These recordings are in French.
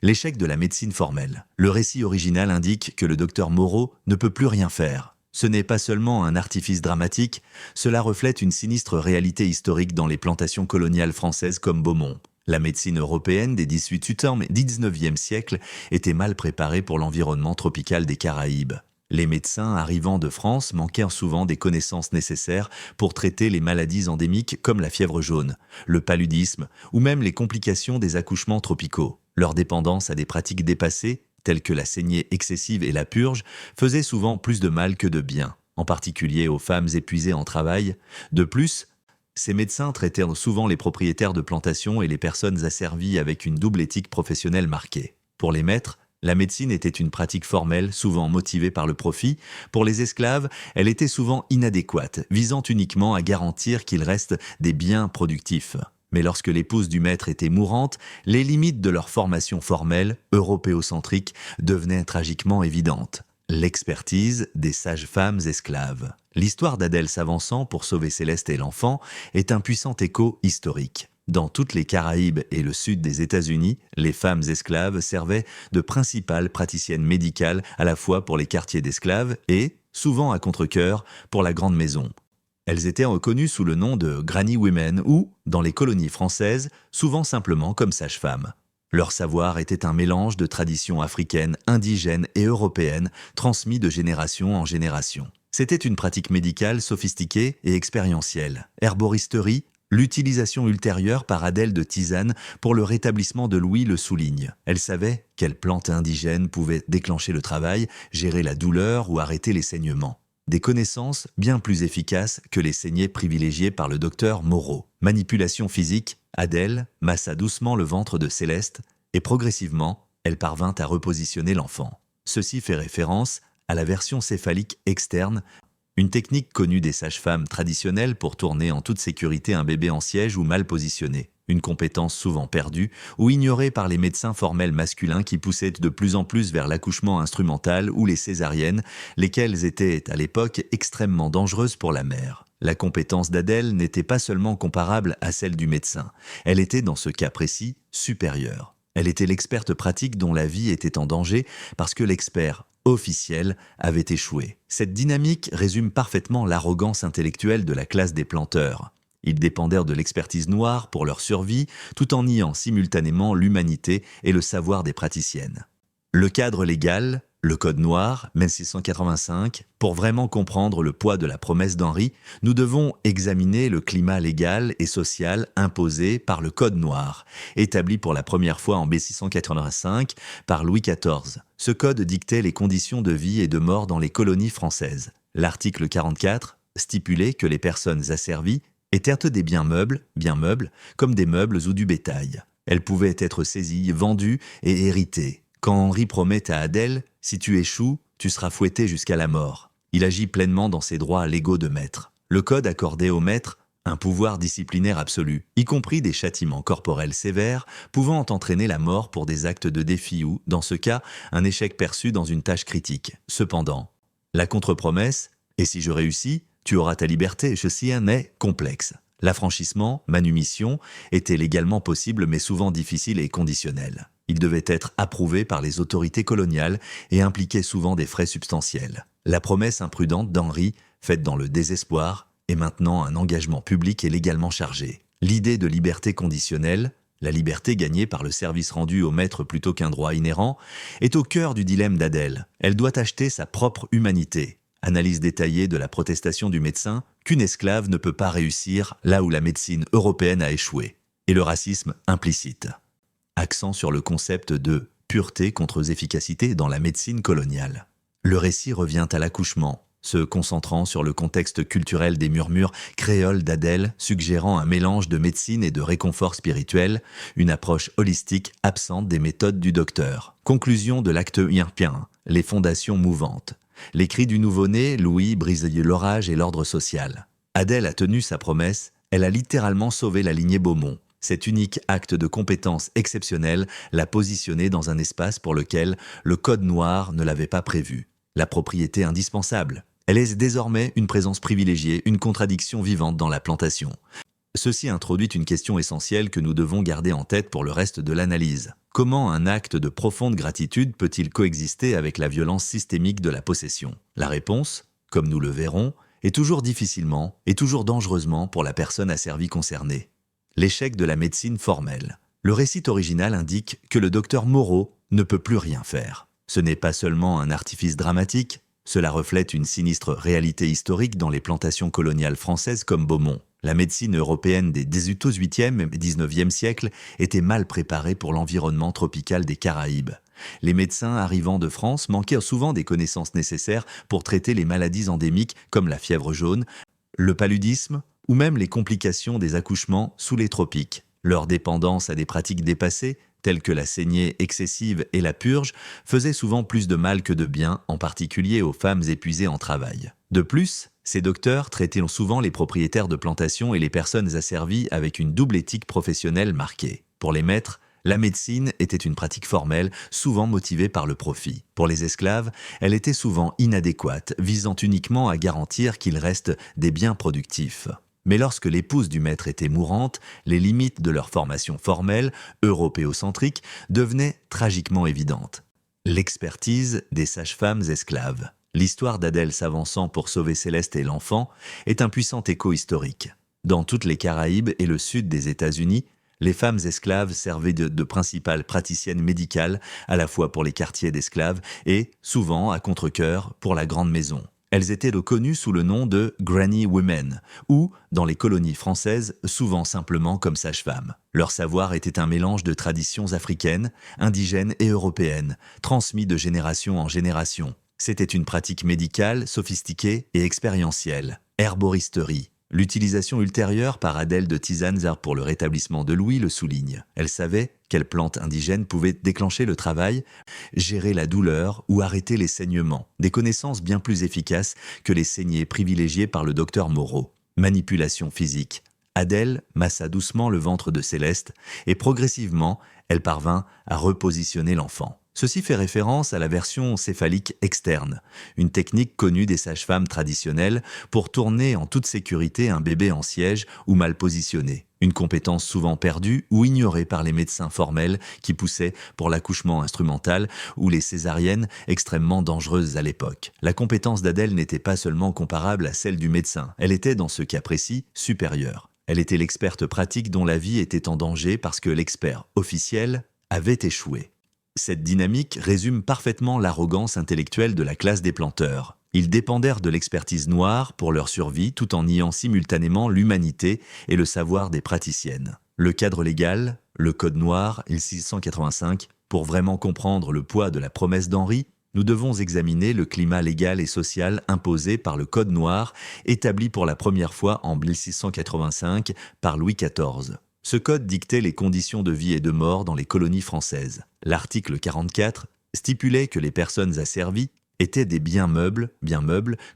L'échec de la médecine formelle. Le récit original indique que le docteur Moreau ne peut plus rien faire. Ce n'est pas seulement un artifice dramatique, cela reflète une sinistre réalité historique dans les plantations coloniales françaises comme Beaumont. La médecine européenne des 18e et 19e siècles était mal préparée pour l'environnement tropical des Caraïbes. Les médecins arrivant de France manquèrent souvent des connaissances nécessaires pour traiter les maladies endémiques comme la fièvre jaune, le paludisme ou même les complications des accouchements tropicaux. Leur dépendance à des pratiques dépassées, telles que la saignée excessive et la purge, faisait souvent plus de mal que de bien, en particulier aux femmes épuisées en travail. De plus, ces médecins traitèrent souvent les propriétaires de plantations et les personnes asservies avec une double éthique professionnelle marquée. Pour les maîtres, la médecine était une pratique formelle, souvent motivée par le profit. Pour les esclaves, elle était souvent inadéquate, visant uniquement à garantir qu'il reste des biens productifs. Mais lorsque l'épouse du maître était mourante, les limites de leur formation formelle, européocentrique, devenaient tragiquement évidentes. L'expertise des sages-femmes esclaves. L'histoire d'Adèle s'avançant pour sauver Céleste et l'enfant est un puissant écho historique. Dans toutes les Caraïbes et le sud des États-Unis, les femmes esclaves servaient de principales praticiennes médicales à la fois pour les quartiers d'esclaves et, souvent à contre-cœur, pour la grande maison. Elles étaient reconnues sous le nom de Granny Women ou, dans les colonies françaises, souvent simplement comme sages-femmes. Leur savoir était un mélange de traditions africaines, indigènes et européennes, transmis de génération en génération. C'était une pratique médicale sophistiquée et expérientielle. Herboristerie, l'utilisation ultérieure par Adèle de tisane pour le rétablissement de Louis le souligne. Elle savait quelles plantes indigènes pouvaient déclencher le travail, gérer la douleur ou arrêter les saignements. Des connaissances bien plus efficaces que les saignées privilégiées par le docteur Moreau. Manipulation physique, Adèle massa doucement le ventre de Céleste et progressivement, elle parvint à repositionner l'enfant. Ceci fait référence à la version céphalique externe, une technique connue des sages-femmes traditionnelles pour tourner en toute sécurité un bébé en siège ou mal positionné. Une compétence souvent perdue ou ignorée par les médecins formels masculins qui poussaient de plus en plus vers l'accouchement instrumental ou les césariennes, lesquelles étaient à l'époque extrêmement dangereuses pour la mère. La compétence d'Adèle n'était pas seulement comparable à celle du médecin, elle était dans ce cas précis supérieure. Elle était l'experte pratique dont la vie était en danger parce que l'expert officiel avait échoué. Cette dynamique résume parfaitement l'arrogance intellectuelle de la classe des planteurs. Ils dépendèrent de l'expertise noire pour leur survie, tout en niant simultanément l'humanité et le savoir des praticiennes. Le cadre légal, le Code noir, 1685, pour vraiment comprendre le poids de la promesse d'Henri, nous devons examiner le climat légal et social imposé par le Code noir, établi pour la première fois en 1685 par Louis XIV. Ce code dictait les conditions de vie et de mort dans les colonies françaises. L'article 44 stipulait que les personnes asservies étaient des biens meubles, comme des meubles ou du bétail. Elles pouvaient être saisies, vendues et héritées. Quand Henri promet à Adèle « Si tu échoues, tu seras fouetté jusqu'à la mort », il agit pleinement dans ses droits légaux de maître. Le code accordait au maître un pouvoir disciplinaire absolu, y compris des châtiments corporels sévères pouvant entraîner la mort pour des actes de défi ou, dans ce cas, un échec perçu dans une tâche critique. Cependant, la contre-promesse « Et si je réussis, tu auras ta liberté », ceci est complexe. L'affranchissement, manumission, était légalement possible mais souvent difficile et conditionnel. Il devait être approuvé par les autorités coloniales et impliquait souvent des frais substantiels. La promesse imprudente d'Henri, faite dans le désespoir, est maintenant un engagement public et légalement chargé. L'idée de liberté conditionnelle, la liberté gagnée par le service rendu au maître plutôt qu'un droit inhérent, est au cœur du dilemme d'Adèle. Elle doit acheter sa propre humanité. Analyse détaillée de la protestation du médecin qu'une esclave ne peut pas réussir là où la médecine européenne a échoué. Et le racisme implicite. Accent sur le concept de pureté contre efficacité dans la médecine coloniale. Le récit revient à l'accouchement, se concentrant sur le contexte culturel des murmures créoles d'Adèle, suggérant un mélange de médecine et de réconfort spirituel, une approche holistique absente des méthodes du docteur. Conclusion de l'acte 1, les fondations mouvantes. Les cris du nouveau-né, Louis, brisent l'orage et l'ordre social. Adèle a tenu sa promesse, elle a littéralement sauvé la lignée Beaumont. Cet unique acte de compétence exceptionnelle l'a positionné dans un espace pour lequel le Code noir ne l'avait pas prévu. La propriété indispensable. Elle est désormais une présence privilégiée, une contradiction vivante dans la plantation. Ceci introduit une question essentielle que nous devons garder en tête pour le reste de l'analyse. Comment un acte de profonde gratitude peut-il coexister avec la violence systémique de la possession? La réponse, comme nous le verrons, est toujours difficilement et toujours dangereusement pour la personne asservie concernée. L'échec de la médecine formelle. Le récit original indique que le docteur Moreau ne peut plus rien faire. Ce n'est pas seulement un artifice dramatique, cela reflète une sinistre réalité historique dans les plantations coloniales françaises comme Beaumont. La médecine européenne des 18e et 19e siècles était mal préparée pour l'environnement tropical des Caraïbes. Les médecins arrivant de France manquaient souvent des connaissances nécessaires pour traiter les maladies endémiques comme la fièvre jaune, le paludisme ou même les complications des accouchements sous les tropiques. Leur dépendance à des pratiques dépassées, telles que la saignée excessive et la purge, faisait souvent plus de mal que de bien, en particulier aux femmes épuisées en travail. De plus, ces docteurs traitaient souvent les propriétaires de plantations et les personnes asservies avec une double éthique professionnelle marquée. Pour les maîtres, la médecine était une pratique formelle, souvent motivée par le profit. Pour les esclaves, elle était souvent inadéquate, visant uniquement à garantir qu'ils restent des biens productifs. Mais lorsque l'épouse du maître était mourante, les limites de leur formation formelle, européocentrique, devenaient tragiquement évidentes. L'expertise des sages-femmes esclaves. L'histoire d'Adèle s'avançant pour sauver Céleste et l'enfant est un puissant écho historique. Dans toutes les Caraïbes et le sud des États-Unis, les femmes esclaves servaient de principales praticiennes médicales, à la fois pour les quartiers d'esclaves et, souvent à contre-cœur, pour la grande maison. Elles étaient connues sous le nom de « Granny Women » ou, dans les colonies françaises, souvent simplement comme sages-femmes. Leur savoir était un mélange de traditions africaines, indigènes et européennes, transmis de génération en génération. C'était une pratique médicale, sophistiquée et expérientielle. Herboristerie. L'utilisation ultérieure par Adèle de tisanes pour le rétablissement de Louis le souligne. Elle savait quelle plante indigène pouvait déclencher le travail, gérer la douleur ou arrêter les saignements, des connaissances bien plus efficaces que les saignées privilégiées par le docteur Moreau. Manipulation physique. Adèle massa doucement le ventre de Céleste et progressivement, elle parvint à repositionner l'enfant. Ceci fait référence à la version céphalique externe, une technique connue des sages-femmes traditionnelles pour tourner en toute sécurité un bébé en siège ou mal positionné. Une compétence souvent perdue ou ignorée par les médecins formels qui poussaient pour l'accouchement instrumental ou les césariennes extrêmement dangereuses à l'époque. La compétence d'Adèle n'était pas seulement comparable à celle du médecin, elle était dans ce cas précis supérieure. Elle était l'experte pratique dont la vie était en danger parce que l'expert officiel avait échoué. Cette dynamique résume parfaitement l'arrogance intellectuelle de la classe des planteurs. Ils dépendèrent de l'expertise noire pour leur survie tout en niant simultanément l'humanité et le savoir des praticiennes. Le cadre légal, le Code noir, 1685, pour vraiment comprendre le poids de la promesse d'Henri, nous devons examiner le climat légal et social imposé par le Code noir, établi pour la première fois en 1685 par Louis XIV. Ce code dictait les conditions de vie et de mort dans les colonies françaises. L'article 44 stipulait que les personnes asservies étaient des biens meubles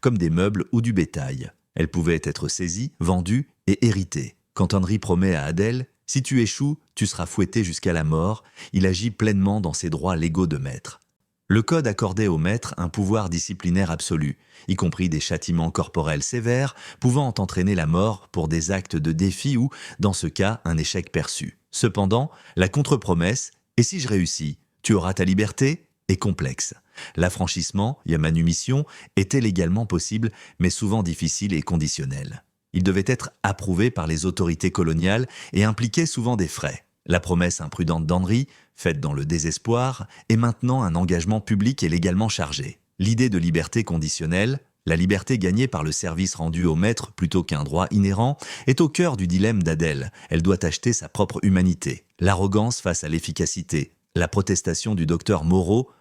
comme des meubles ou du bétail. Elles pouvaient être saisies, vendues et héritées. Quand Henri promet à Adèle « Si tu échoues, tu seras fouetté jusqu'à la mort », il agit pleinement dans ses droits légaux de maître. Le code accordait au maître un pouvoir disciplinaire absolu, y compris des châtiments corporels sévères pouvant entraîner la mort pour des actes de défi ou, dans ce cas, un échec perçu. Cependant, la contre-promesse « Et si je réussis, tu auras ta liberté ?» est complexe. L'affranchissement, manumission, était légalement possible, mais souvent difficile et conditionnel. Il devait être approuvé par les autorités coloniales et impliquait souvent des frais. La promesse imprudente d'Henri, faite dans le désespoir, est maintenant un engagement public et légalement chargé. L'idée de liberté conditionnelle, la liberté gagnée par le service rendu au maître plutôt qu'un droit inhérent, est au cœur du dilemme d'Adèle. Elle doit acheter sa propre humanité. L'arrogance face à l'efficacité, la protestation du docteur Moreau,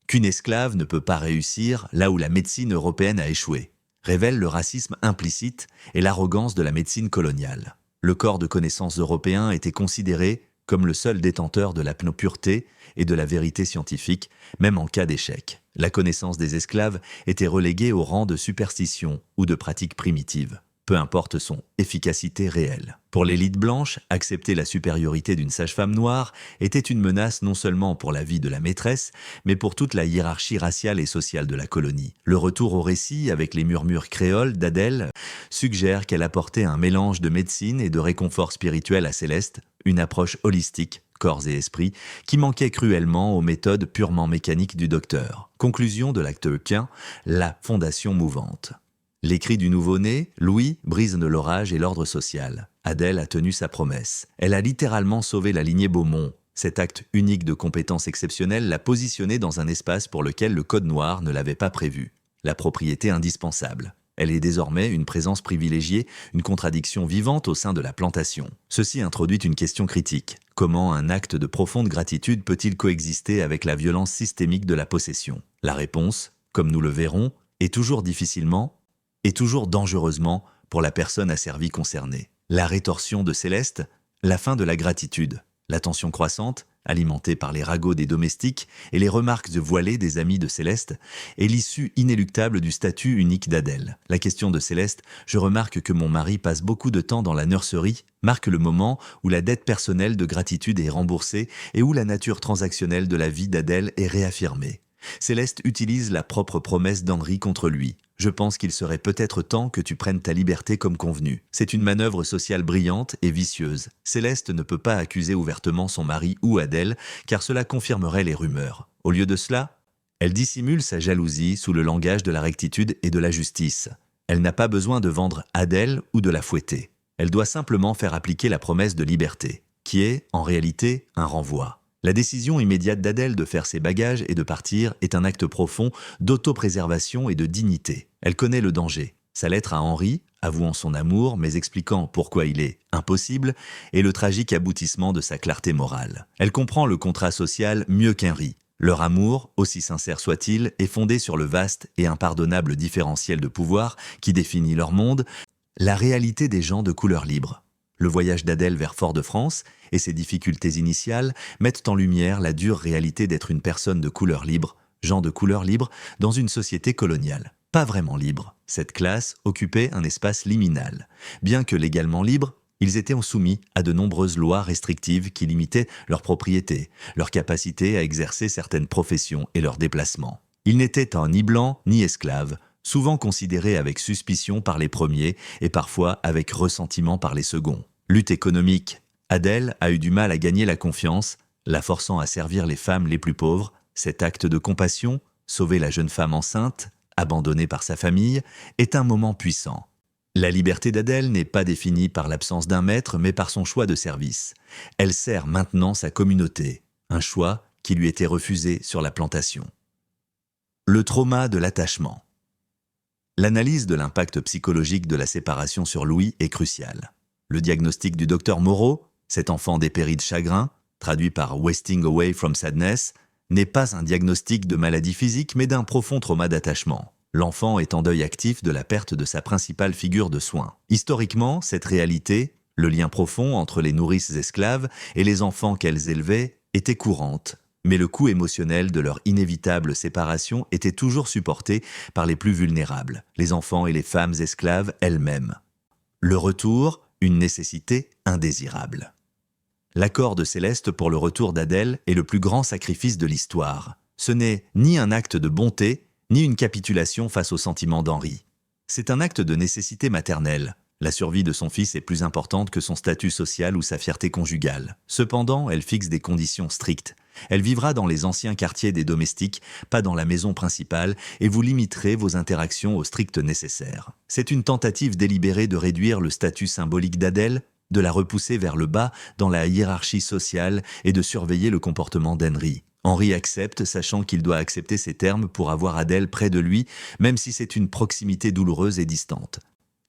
qu'une esclave ne peut pas réussir là où la médecine européenne a échoué, révèle le racisme implicite et l'arrogance de la médecine coloniale. Le corps de connaissances européen était considéré comme le seul détenteur de la pureté et de la vérité scientifique, même en cas d'échec. La connaissance des esclaves était reléguée au rang de superstition ou de pratique primitive, peu importe son efficacité réelle. Pour l'élite blanche, accepter la supériorité d'une sage-femme noire était une menace non seulement pour la vie de la maîtresse, mais pour toute la hiérarchie raciale et sociale de la colonie. Le retour au récit, avec les murmures créoles d'Adèle, suggère qu'elle apportait un mélange de médecine et de réconfort spirituel à Céleste, une approche holistique, corps et esprit, qui manquait cruellement aux méthodes purement mécaniques du docteur. Conclusion de l'acte 15, la fondation mouvante. L'écrit du nouveau-né, Louis, brise l'orage et l'ordre social. Adèle a tenu sa promesse. Elle a littéralement sauvé la lignée Beaumont. Cet acte unique de compétence exceptionnelle l'a positionnée dans un espace pour lequel le Code noir ne l'avait pas prévu. La propriété indispensable. Elle est désormais une présence privilégiée, une contradiction vivante au sein de la plantation. Ceci introduit une question critique. Comment un acte de profonde gratitude peut-il coexister avec la violence systémique de la possession? La réponse, comme nous le verrons, est toujours difficilement et toujours dangereusement pour la personne asservie concernée. La rétorsion de Céleste, la fin de la gratitude, la tension croissante, alimentée par les ragots des domestiques et les remarques voilées des amis de Céleste, est l'issue inéluctable du statut unique d'Adèle. La question de Céleste, je remarque que mon mari passe beaucoup de temps dans la nurserie, marque le moment où la dette personnelle de gratitude est remboursée et où la nature transactionnelle de la vie d'Adèle est réaffirmée. Céleste utilise la propre promesse d'Henri contre lui. Je pense qu'il serait peut-être temps que tu prennes ta liberté comme convenu. C'est une manœuvre sociale brillante et vicieuse. Céleste ne peut pas accuser ouvertement son mari ou Adèle, car cela confirmerait les rumeurs. Au lieu de cela, elle dissimule sa jalousie sous le langage de la rectitude et de la justice. Elle n'a pas besoin de vendre Adèle ou de la fouetter. Elle doit simplement faire appliquer la promesse de liberté, qui est, en réalité, un renvoi. La décision immédiate d'Adèle de faire ses bagages et de partir est un acte profond d'autopréservation et de dignité. Elle connaît le danger. Sa lettre à Henri, avouant son amour mais expliquant pourquoi il est impossible, est le tragique aboutissement de sa clarté morale. Elle comprend le contrat social mieux qu'Henri. Leur amour, aussi sincère soit-il, est fondé sur le vaste et impardonnable différentiel de pouvoir qui définit leur monde, la réalité des gens de couleur libre. Le voyage d'Adèle vers Fort-de-France et ses difficultés initiales mettent en lumière la dure réalité d'être une personne de couleur libre, gens de couleur libre, dans une société coloniale. Pas vraiment libre. Cette classe occupait un espace liminal. Bien que légalement libres, ils étaient soumis à de nombreuses lois restrictives qui limitaient leur propriété, leur capacité à exercer certaines professions et leurs déplacements. Ils n'étaient ni blancs ni esclaves, souvent considérés avec suspicion par les premiers et parfois avec ressentiment par les seconds. Lutte économique. Adèle a eu du mal à gagner la confiance, la forçant à servir les femmes les plus pauvres. Cet acte de compassion, sauver la jeune femme enceinte, abandonnée par sa famille, est un moment puissant. La liberté d'Adèle n'est pas définie par l'absence d'un maître, mais par son choix de service. Elle sert maintenant sa communauté, un choix qui lui était refusé sur la plantation. Le trauma de l'attachement. L'analyse de l'impact psychologique de la séparation sur Louis est cruciale. Le diagnostic du docteur Moreau, cet enfant dépéri de chagrin, traduit par « Wasting Away from Sadness », n'est pas un diagnostic de maladie physique mais d'un profond trauma d'attachement. L'enfant est en deuil actif de la perte de sa principale figure de soin. Historiquement, cette réalité, le lien profond entre les nourrices esclaves et les enfants qu'elles élevaient, était courante. Mais le coût émotionnel de leur inévitable séparation était toujours supporté par les plus vulnérables, les enfants et les femmes esclaves elles-mêmes. Le retour, une nécessité indésirable. L'accord de Céleste pour le retour d'Adèle est le plus grand sacrifice de l'histoire. Ce n'est ni un acte de bonté, ni une capitulation face aux sentiments d'Henri. C'est un acte de nécessité maternelle. La survie de son fils est plus importante que son statut social ou sa fierté conjugale. Cependant, elle fixe des conditions strictes. Elle vivra dans les anciens quartiers des domestiques, pas dans la maison principale, et vous limiterez vos interactions au strict nécessaire. C'est une tentative délibérée de réduire le statut symbolique d'Adèle, de la repousser vers le bas dans la hiérarchie sociale et de surveiller le comportement d'Henri. Henri accepte, sachant qu'il doit accepter ces termes pour avoir Adèle près de lui, même si c'est une proximité douloureuse et distante.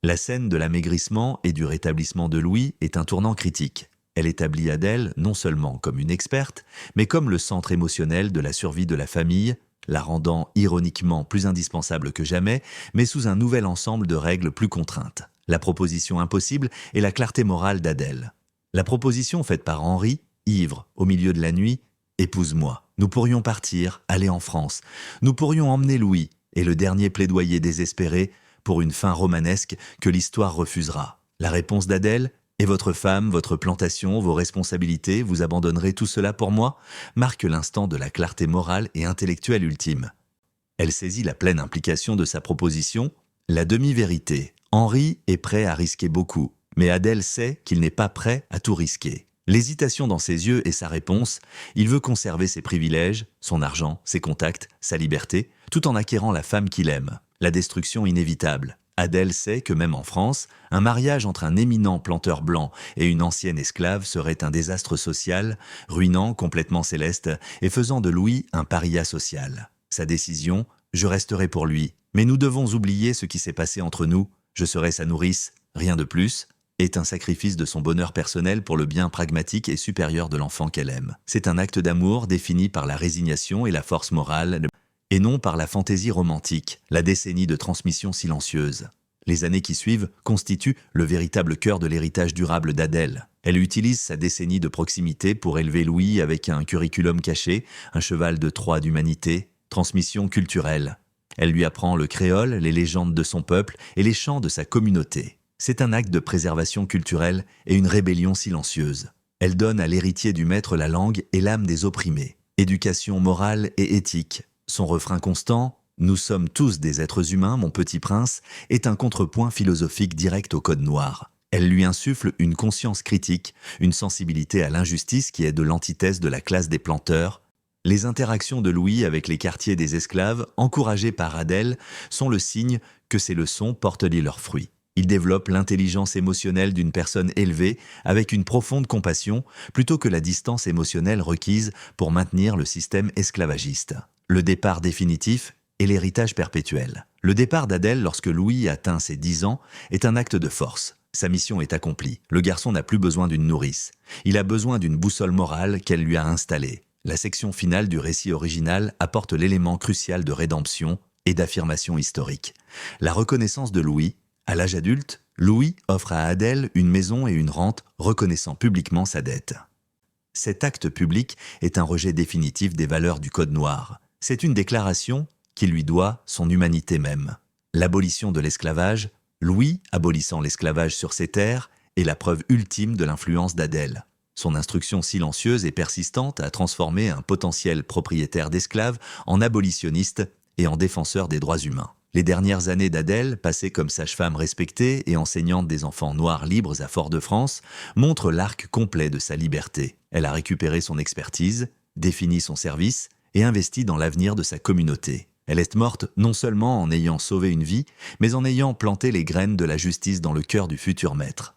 La scène de l'amaigrissement et du rétablissement de Louis est un tournant critique. Elle établit Adèle non seulement comme une experte, mais comme le centre émotionnel de la survie de la famille, la rendant ironiquement plus indispensable que jamais, mais sous un nouvel ensemble de règles plus contraintes. La proposition impossible est la clarté morale d'Adèle. La proposition faite par Henri, ivre, au milieu de la nuit, « Épouse-moi, nous pourrions partir, aller en France, nous pourrions emmener Louis » et le dernier plaidoyer désespéré pour une fin romanesque que l'histoire refusera. La réponse d'Adèle, « Et votre femme, votre plantation, vos responsabilités, vous abandonnerez tout cela pour moi ?» marque l'instant de la clarté morale et intellectuelle ultime. Elle saisit la pleine implication de sa proposition, la demi-vérité. Henri est prêt à risquer beaucoup, mais Adèle sait qu'il n'est pas prêt à tout risquer. L'hésitation dans ses yeux est sa réponse. Il veut conserver ses privilèges, son argent, ses contacts, sa liberté, tout en acquérant la femme qu'il aime. La destruction inévitable. Adèle sait que même en France, un mariage entre un éminent planteur blanc et une ancienne esclave serait un désastre social, ruinant complètement Céleste et faisant de Louis un paria social. Sa décision, je resterai pour lui, mais nous devons oublier ce qui s'est passé entre nous, je serai sa nourrice, rien de plus, est un sacrifice de son bonheur personnel pour le bien pragmatique et supérieur de l'enfant qu'elle aime. C'est un acte d'amour défini par la résignation et la force morale, et non par la fantaisie romantique, la décennie de transmission silencieuse. Les années qui suivent constituent le véritable cœur de l'héritage durable d'Adèle. Elle utilise sa décennie de proximité pour élever Louis avec un curriculum caché, un cheval de Troie d'humanité, transmission culturelle. Elle lui apprend le créole, les légendes de son peuple et les chants de sa communauté. C'est un acte de préservation culturelle et une rébellion silencieuse. Elle donne à l'héritier du maître la langue et l'âme des opprimés. Éducation morale et éthique. Son refrain constant « Nous sommes tous des êtres humains, mon petit prince » est un contrepoint philosophique direct au code noir. Elle lui insuffle une conscience critique, une sensibilité à l'injustice qui est de l'antithèse de la classe des planteurs. Les interactions de Louis avec les quartiers des esclaves, encouragées par Adèle, sont le signe que ces leçons portent leurs fruits. Il développe l'intelligence émotionnelle d'une personne élevée avec une profonde compassion plutôt que la distance émotionnelle requise pour maintenir le système esclavagiste. Le départ définitif et l'héritage perpétuel. Le départ d'Adèle lorsque Louis atteint ses 10 ans est un acte de force. Sa mission est accomplie. Le garçon n'a plus besoin d'une nourrice. Il a besoin d'une boussole morale qu'elle lui a installée. La section finale du récit original apporte l'élément crucial de rédemption et d'affirmation historique. La reconnaissance de Louis. À l'âge adulte, Louis offre à Adèle une maison et une rente, reconnaissant publiquement sa dette. Cet acte public est un rejet définitif des valeurs du Code noir. C'est une déclaration qui lui doit son humanité même. L'abolition de l'esclavage, Louis abolissant l'esclavage sur ses terres, est la preuve ultime de l'influence d'Adèle. Son instruction silencieuse et persistante a transformé un potentiel propriétaire d'esclaves en abolitionniste et en défenseur des droits humains. Les dernières années d'Adèle, passées comme sage-femme respectée et enseignante des enfants noirs libres à Fort-de-France, montrent l'arc complet de sa liberté. Elle a récupéré son expertise, défini son service et investi dans l'avenir de sa communauté. Elle est morte non seulement en ayant sauvé une vie, mais en ayant planté les graines de la justice dans le cœur du futur maître.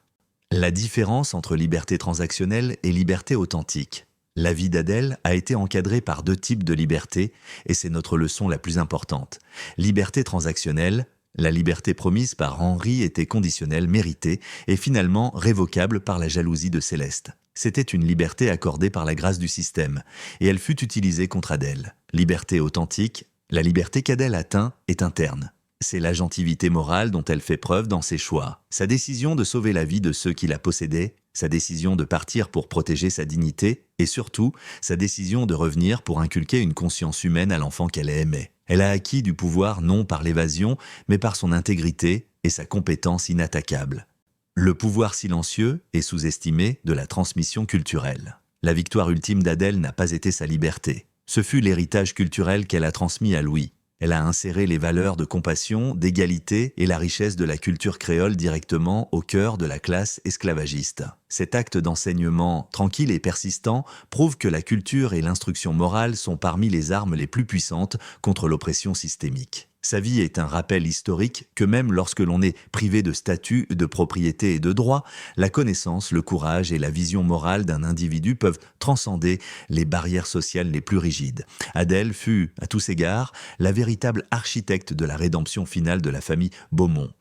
La différence entre liberté transactionnelle et liberté authentique. La vie d'Adèle a été encadrée par 2 types de liberté, et c'est notre leçon la plus importante. Liberté transactionnelle, la liberté promise par Henri était conditionnelle, méritée, et finalement révocable par la jalousie de Céleste. C'était une liberté accordée par la grâce du système, et elle fut utilisée contre Adèle. Liberté authentique, la liberté qu'Adèle atteint est interne. C'est l'agentivité morale dont elle fait preuve dans ses choix. Sa décision de sauver la vie de ceux qui la possédaient, sa décision de partir pour protéger sa dignité, et surtout, sa décision de revenir pour inculquer une conscience humaine à l'enfant qu'elle aimait. Elle a acquis du pouvoir non par l'évasion, mais par son intégrité et sa compétence inattaquable. Le pouvoir silencieux et sous-estimé de la transmission culturelle. La victoire ultime d'Adèle n'a pas été sa liberté. Ce fut l'héritage culturel qu'elle a transmis à Louis. Elle a inséré les valeurs de compassion, d'égalité et la richesse de la culture créole directement au cœur de la classe esclavagiste. Cet acte d'enseignement tranquille et persistant prouve que la culture et l'instruction morale sont parmi les armes les plus puissantes contre l'oppression systémique. Sa vie est un rappel historique que même lorsque l'on est privé de statut, de propriété et de droit, la connaissance, le courage et la vision morale d'un individu peuvent transcender les barrières sociales les plus rigides. Adèle fut, à tous égards, la véritable architecte de la rédemption finale de la famille Beaumont.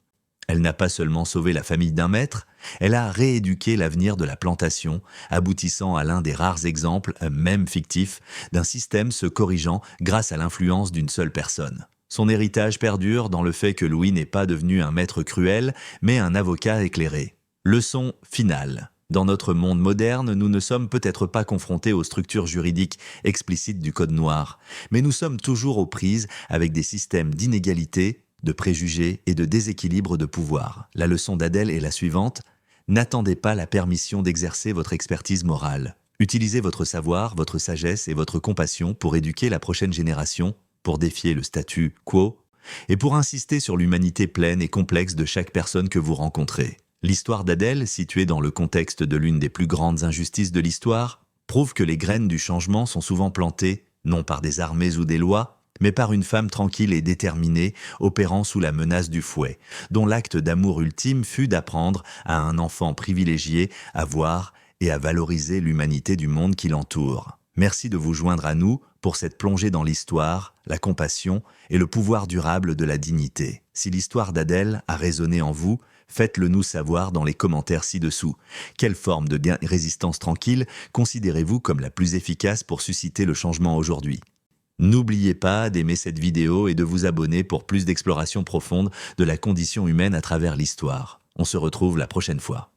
Elle n'a pas seulement sauvé la famille d'un maître, elle a rééduqué l'avenir de la plantation, aboutissant à l'un des rares exemples, même fictifs, d'un système se corrigeant grâce à l'influence d'une seule personne. Son héritage perdure dans le fait que Louis n'est pas devenu un maître cruel, mais un avocat éclairé. Leçon finale. Dans notre monde moderne, nous ne sommes peut-être pas confrontés aux structures juridiques explicites du Code noir, mais nous sommes toujours aux prises avec des systèmes d'inégalité, de préjugés et de déséquilibre de pouvoir. La leçon d'Adèle est la suivante. N'attendez pas la permission d'exercer votre expertise morale. Utilisez votre savoir, votre sagesse et votre compassion pour éduquer la prochaine génération, pour défier le statu quo et pour insister sur l'humanité pleine et complexe de chaque personne que vous rencontrez. L'histoire d'Adèle, située dans le contexte de l'une des plus grandes injustices de l'histoire, prouve que les graines du changement sont souvent plantées, non par des armées ou des lois, mais par une femme tranquille et déterminée, opérant sous la menace du fouet, dont l'acte d'amour ultime fut d'apprendre à un enfant privilégié à voir et à valoriser l'humanité du monde qui l'entoure. Merci de vous joindre à nous pour cette plongée dans l'histoire, la compassion et le pouvoir durable de la dignité. Si l'histoire d'Adèle a résonné en vous, faites-le nous savoir dans les commentaires ci-dessous. Quelle forme de résistance tranquille considérez-vous comme la plus efficace pour susciter le changement aujourd'hui? N'oubliez pas d'aimer cette vidéo et de vous abonner pour plus d'exploration profonde de la condition humaine à travers l'histoire. On se retrouve la prochaine fois.